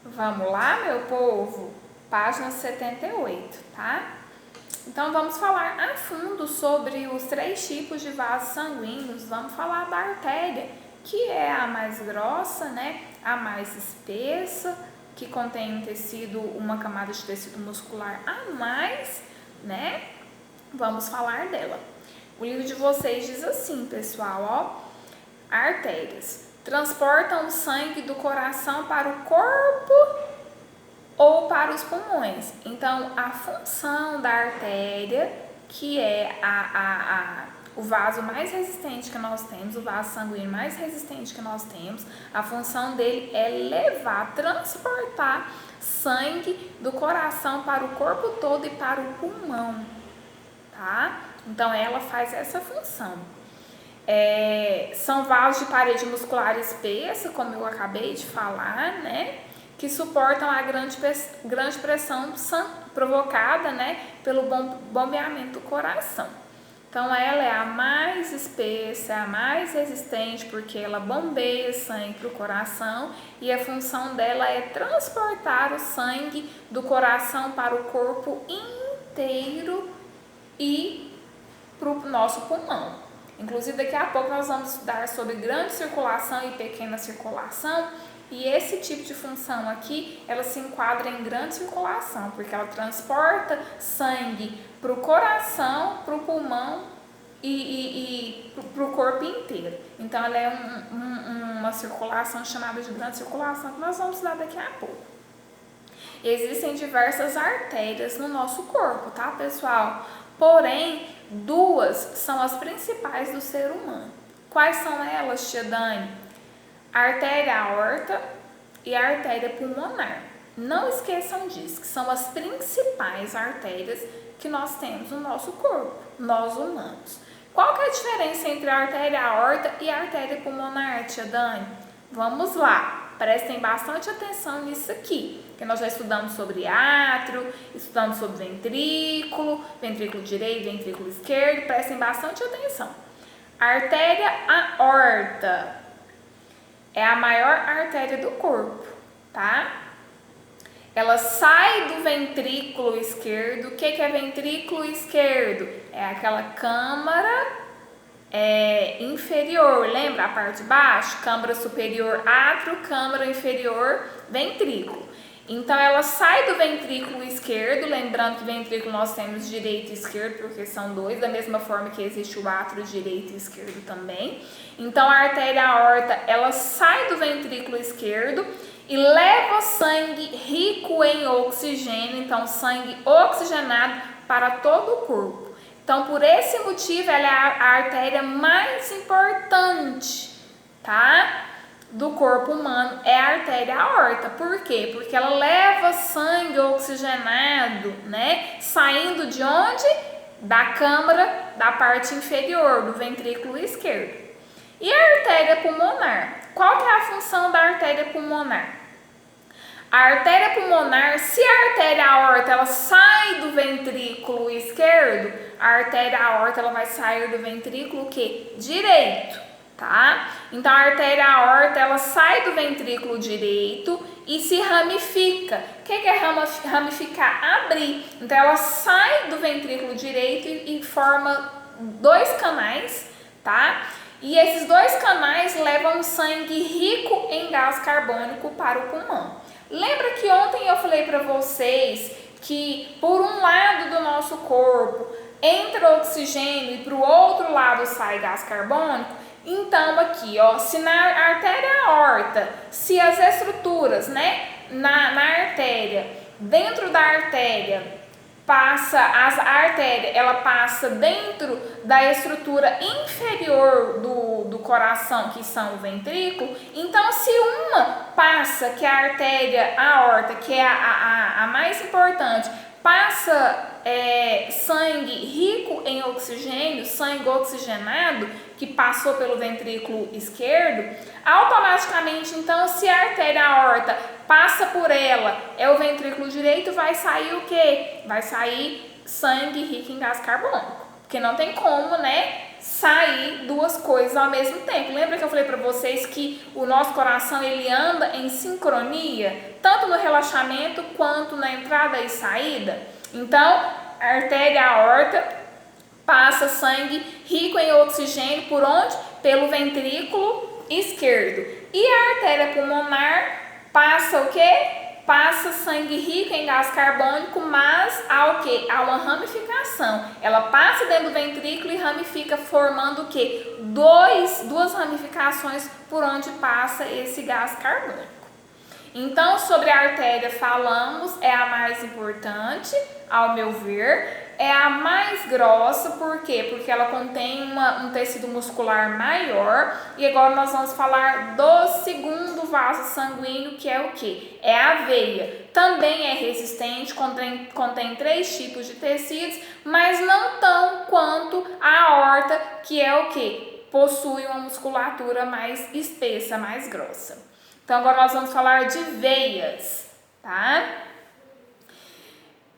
Vamos lá, meu povo? Página 78, tá? Então vamos falar a fundo sobre os 3 tipos de vasos sanguíneos. Vamos falar da artéria, que é a mais grossa, né? A mais espessa, que contém um tecido, uma camada de tecido muscular a mais, né? Vamos falar dela. O livro de vocês diz assim, pessoal, ó. Artérias transportam o sangue do coração para o corpo ou para os pulmões. Então, a função da artéria, que é o vaso mais resistente que nós temos, o vaso sanguíneo mais resistente que nós temos, a função dele é levar, transportar sangue do coração para o corpo todo e para o pulmão, tá? Então, ela faz essa função. São vasos de parede muscular espessa, como eu acabei de falar, né? Que suportam a grande pressão provocada, né, pelo bombeamento do coração. Então, ela é a mais espessa, a mais resistente, porque ela bombeia sangue para o coração e a função dela é transportar o sangue do coração para o corpo inteiro e para o nosso pulmão. Inclusive, daqui a pouco nós vamos estudar sobre grande circulação e pequena circulação. E esse tipo de função aqui, ela se enquadra em grande circulação, porque ela transporta sangue para o coração, para o pulmão e para o corpo inteiro. Então, ela é uma circulação chamada de grande circulação, que nós vamos estudar daqui a pouco. Existem diversas artérias no nosso corpo, tá, pessoal? Porém, 2 são as principais do ser humano. Quais são elas, tia Dani? A artéria aorta e a artéria pulmonar. Não esqueçam disso, que são as principais artérias que nós temos no nosso corpo, nós humanos. Qual que é a diferença entre a artéria aorta e a artéria pulmonar, tia Dani? Vamos lá, prestem bastante atenção nisso aqui, que nós já estudamos sobre átrio, estudamos sobre ventrículo, ventrículo direito, ventrículo esquerdo, prestem bastante atenção. A artéria aorta é a maior artéria do corpo, tá? Ela sai do ventrículo esquerdo. O que é ventrículo esquerdo? É aquela câmara inferior, lembra a parte de baixo? Câmara superior átrio, câmara inferior ventrículo. Então, ela sai do ventrículo esquerdo, lembrando que ventrículo nós temos direito e esquerdo, porque são 2, da mesma forma que existe o átrio direito e esquerdo também. Então, a artéria aorta, ela sai do ventrículo esquerdo e leva sangue rico em oxigênio, então sangue oxigenado para todo o corpo. Então, por esse motivo, ela é a artéria mais importante, tá? Do corpo humano é a artéria aorta. Por quê? Porque ela leva sangue oxigenado, né? Saindo de onde? Da câmara da parte inferior, do ventrículo esquerdo. E a artéria pulmonar? Qual que é a função da artéria pulmonar? A artéria pulmonar, se a artéria aorta ela sai do ventrículo esquerdo, a artéria aorta ela vai sair do ventrículo que? Direito, tá? Então a artéria aorta ela sai do ventrículo direito e se ramifica. O que é ramificar? Abrir. Então ela sai do ventrículo direito e forma 2 canais, tá? E esses 2 canais levam sangue rico em gás carbônico para o pulmão. Lembra que ontem eu falei para vocês que por um lado do nosso corpo entra oxigênio e para o outro lado sai gás carbônico? Então aqui, ó, se na artéria aorta, se as estruturas, né, na artéria, dentro da artéria, a artéria, ela passa dentro da estrutura inferior do coração, que são o ventrículo. Então, se uma passa, que é a artéria aorta, que é a mais importante, passa sangue rico em oxigênio, sangue oxigenado, que passou pelo ventrículo esquerdo, automaticamente, então, se a artéria aorta passa por ela, é o ventrículo direito, vai sair o quê? Vai sair sangue rico em gás carbônico, porque não tem como, né, sair duas coisas ao mesmo tempo. Lembra que eu falei para vocês que o nosso coração ele anda em sincronia, tanto no relaxamento quanto na entrada e saída? Então, a artéria aorta passa sangue rico em oxigênio por onde? Pelo ventrículo esquerdo. E a artéria pulmonar passa o quê? Passa sangue rico em gás carbônico, mas há o quê? Há uma ramificação. Ela passa dentro do ventrículo e ramifica, formando o quê? Duas ramificações por onde passa esse gás carbônico. Então, sobre a artéria falamos, é a mais importante, ao meu ver. É a mais grossa, por quê? Porque ela contém um tecido muscular maior. E agora nós vamos falar do segundo vaso sanguíneo, que é o quê? É a veia. Também é resistente, contém 3 tipos de tecidos, mas não tão quanto a aorta, que é o quê? Possui uma musculatura mais espessa, mais grossa. Então, agora nós vamos falar de veias, tá?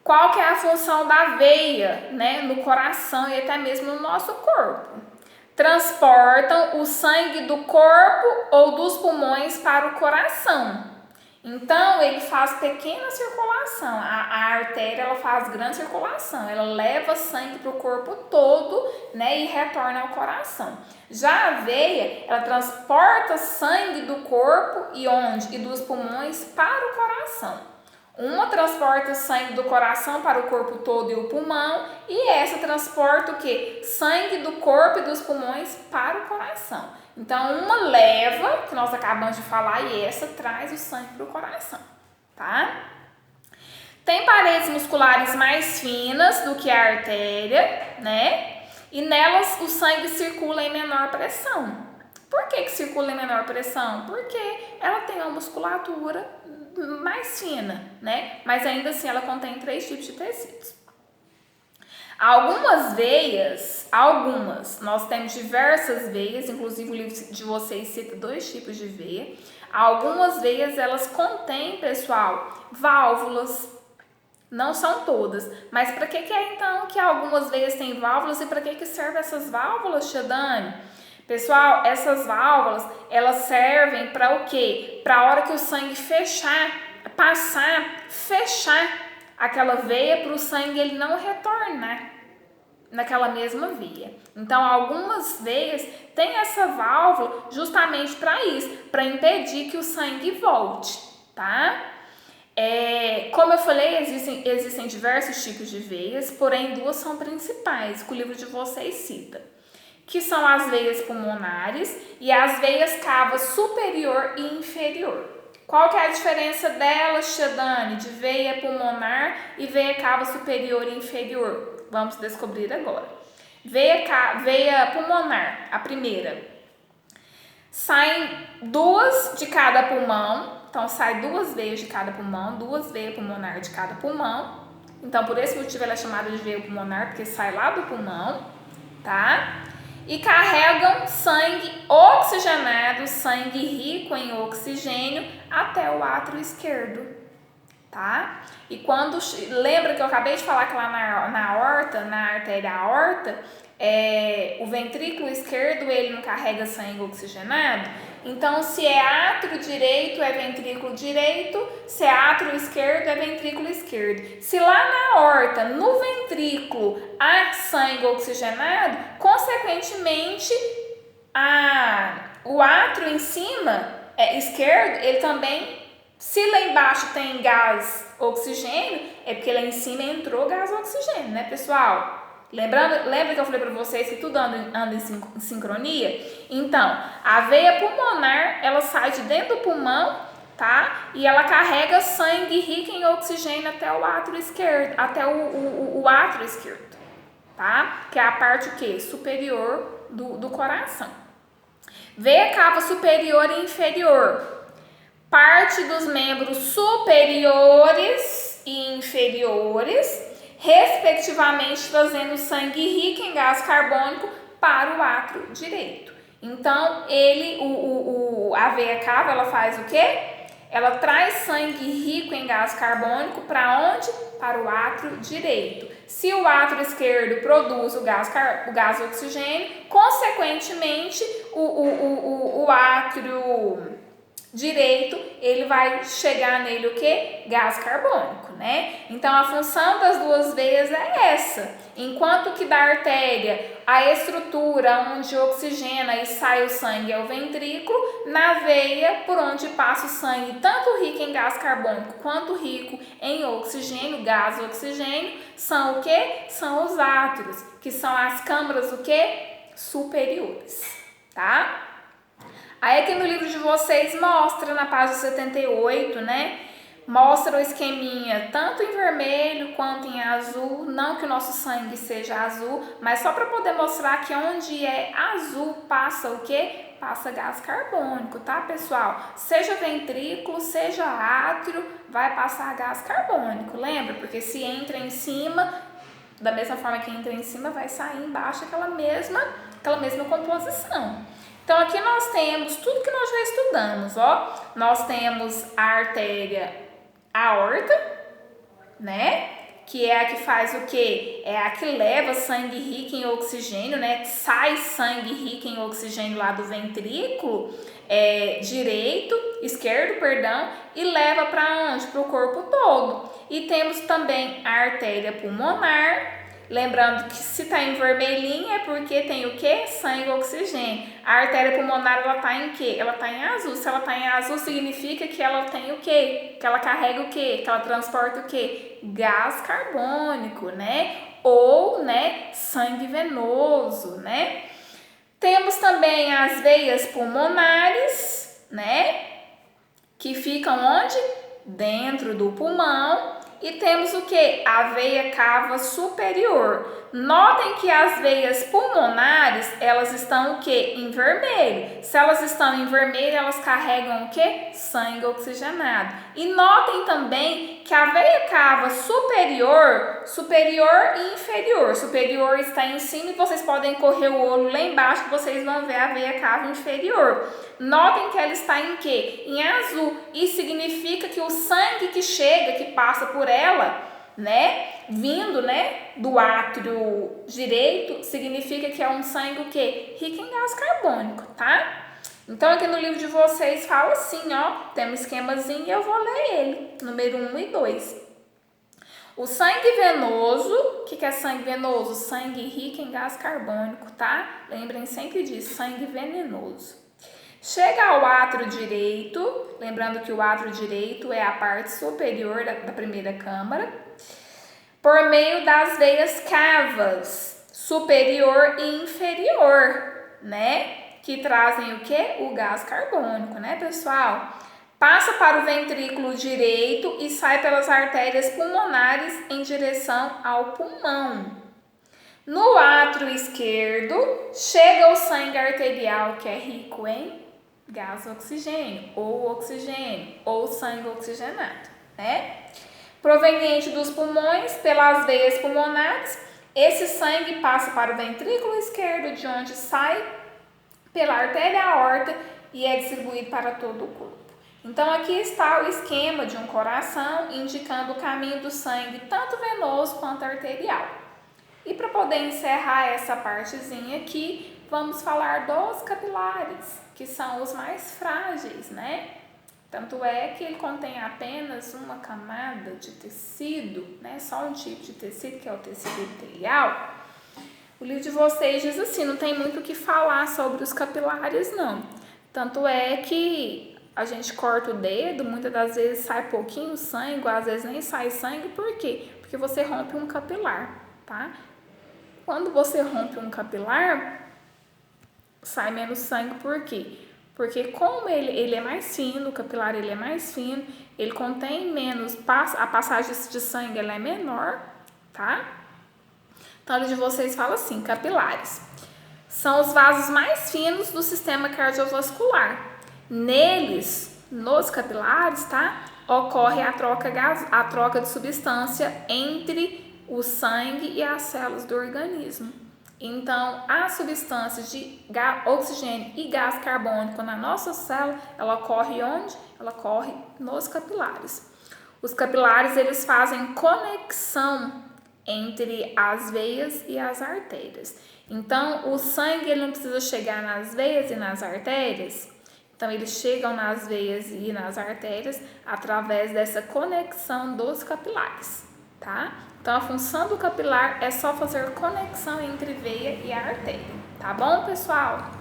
Qual que é a função da veia, né, no coração e até mesmo no nosso corpo? Transportam o sangue do corpo ou dos pulmões para o coração. Então, ele faz pequena circulação. A artéria, ela faz grande circulação. Ela leva sangue para o corpo todo, né, e retorna ao coração. Já a veia, ela transporta sangue do corpo e dos pulmões para o coração. Uma transporta o sangue do coração para o corpo todo e o pulmão, e essa transporta o quê? Sangue do corpo e dos pulmões para o coração. Então, uma leva, que nós acabamos de falar, e essa traz o sangue para o coração, tá? Tem paredes musculares mais finas do que a artéria, né? E nelas o sangue circula em menor pressão. Por que circula em menor pressão? Porque ela tem uma musculatura mais fina, né? Mas ainda assim ela contém 3 tipos de tecidos. Algumas veias, nós temos diversas veias, inclusive o livro de vocês cita 2 tipos de veia. Algumas veias elas contêm, pessoal, válvulas. Não são todas, mas para que é então que algumas veias têm válvulas e para que servem essas válvulas, Tia Dani? Pessoal, essas válvulas, elas servem para o quê? Para a hora que o sangue fechar aquela veia para o sangue ele não retornar naquela mesma veia. Então, algumas veias têm essa válvula justamente para isso, para impedir que o sangue volte, tá? Como eu falei, existem diversos tipos de veias, porém 2 são principais, que o livro de vocês cita, que são as veias pulmonares e as veias cava superior e inferior. Qual que é a diferença delas, Tia Dani, de veia pulmonar e veia cava superior e inferior? Vamos descobrir agora. Veia pulmonar, a primeira. Saem 2 de cada pulmão, então sai 2 veias de cada pulmão, 2 veias pulmonar de cada pulmão. Então, por esse motivo ela é chamada de veia pulmonar, porque sai lá do pulmão, tá? E carregam sangue oxigenado, sangue rico em oxigênio, até o átrio esquerdo, tá? E quando, lembra que eu acabei de falar que lá na aorta, na artéria aorta, o ventrículo esquerdo ele não carrega sangue oxigenado? Então, se é átrio direito, é ventrículo direito, se é átrio esquerdo, é ventrículo esquerdo. Se lá na aorta, no ventrículo, há sangue oxigenado, consequentemente, o átrio em cima, esquerdo, ele também, se lá embaixo tem gás oxigênio, é porque lá em cima entrou gás oxigênio, né, pessoal? Lembra que eu falei para vocês que tudo anda em sincronia? Então, a veia pulmonar, ela sai de dentro do pulmão, tá? E ela carrega sangue rico em oxigênio até o átrio esquerdo, até o átrio esquerdo, tá? Que é a parte o quê? Superior do coração. Veia cava superior e inferior. Parte dos membros superiores e inferiores, respectivamente trazendo sangue rico em gás carbônico para o átrio direito. Então, a veia cava, ela faz o quê? ela traz sangue rico em gás carbônico para onde? Para o átrio direito. Se o átrio esquerdo produz o gás oxigênio, consequentemente o átrio direito, ele vai chegar nele o que? Gás carbônico, né? Então, a função das duas veias é essa. Enquanto que da artéria, a estrutura onde oxigena e sai o sangue é o ventrículo, na veia, por onde passa o sangue, tanto rico em gás carbônico quanto rico em oxigênio, gás oxigênio, são o que? São os átrios, que são as câmaras o que? Superiores, tá? Aí aqui no livro de vocês mostra na página 78, né? Mostra o esqueminha tanto em vermelho quanto em azul. Não que o nosso sangue seja azul, mas só para poder mostrar que onde é azul passa o quê? Passa gás carbônico, tá, pessoal? Seja ventrículo, seja átrio, vai passar gás carbônico, lembra? Porque se entra em cima, da mesma forma que entra em cima, vai sair embaixo aquela mesma composição. Então, aqui nós temos tudo que nós já estudamos, ó. Nós temos a artéria aorta, né? Que é a que faz o quê? É a que leva sangue rico em oxigênio, né? Sai sangue rico em oxigênio lá do ventrículo esquerdo, e leva para onde? Para o corpo todo. E temos também a artéria pulmonar. Lembrando que se está em vermelhinho é porque tem o que? Sangue e oxigênio. A artéria pulmonar, ela está em quê? Ela está em azul. Se ela está em azul, significa que ela tem o quê? Que ela carrega o quê? Que ela transporta o quê? Gás carbônico, né? Ou, né, sangue venoso, né? Temos também as veias pulmonares, né? Que ficam onde? Dentro do pulmão. E temos o que? A veia cava superior. Notem que as veias pulmonares, elas estão o que? Em vermelho. Se elas estão em vermelho, elas carregam o que? Sangue oxigenado. E notem também que a veia cava superior e inferior. Superior está em cima e vocês podem correr o olho lá embaixo que vocês vão ver a veia cava inferior. Notem que ela está em quê? Em azul. Isso significa que o sangue que chega, que passa por ela, né, vindo, né, do átrio direito, significa que é um sangue o quê? Rico em gás carbônico, tá? Então, aqui no livro de vocês fala assim, ó, tem um esquemazinho e eu vou ler ele, número 1 e 2. O sangue venoso, o que é sangue venoso? Sangue rico em gás carbônico, tá? Lembrem sempre disso, sangue venenoso. Chega ao átrio direito, lembrando que o átrio direito é a parte superior da primeira câmara, por meio das veias cavas, superior e inferior, né? Que trazem o quê? O gás carbônico, né, pessoal? Passa para o ventrículo direito e sai pelas artérias pulmonares em direção ao pulmão. No átrio esquerdo, chega o sangue arterial, que é rico em gás oxigênio, ou sangue oxigenado, né? Proveniente dos pulmões, pelas veias pulmonares, esse sangue passa para o ventrículo esquerdo, de onde sai pela artéria aorta e é distribuído para todo o corpo. Então, aqui está o esquema de um coração, indicando o caminho do sangue, tanto venoso quanto arterial. E para poder encerrar essa partezinha aqui, vamos falar dos capilares, que são os mais frágeis, né? Tanto é que ele contém apenas uma camada de tecido, né? Só um tipo de tecido, que é o tecido epitelial. O livro de vocês diz assim, não tem muito o que falar sobre os capilares, não. Tanto é que a gente corta o dedo, muitas das vezes sai pouquinho sangue, às vezes nem sai sangue, por quê? Porque você rompe um capilar, tá? Quando você rompe um capilar, sai menos sangue, por quê? Porque como ele é mais fino, o capilar ele é mais fino, ele contém menos, a passagem de sangue ela é menor, tá? Então, o de vocês fala assim, capilares. São os vasos mais finos do sistema cardiovascular. Neles, nos capilares, tá? Ocorre a troca de substância entre o sangue e as células do organismo. Então, as substâncias de oxigênio e gás carbônico na nossa célula, ela corre onde? Ela corre nos capilares. Os capilares, eles fazem conexão entre as veias e as artérias. Então, o sangue ele não precisa chegar nas veias e nas artérias. Então, eles chegam nas veias e nas artérias através dessa conexão dos capilares, tá? Então, a função do capilar é só fazer conexão entre veia e a artéria, tá bom, pessoal?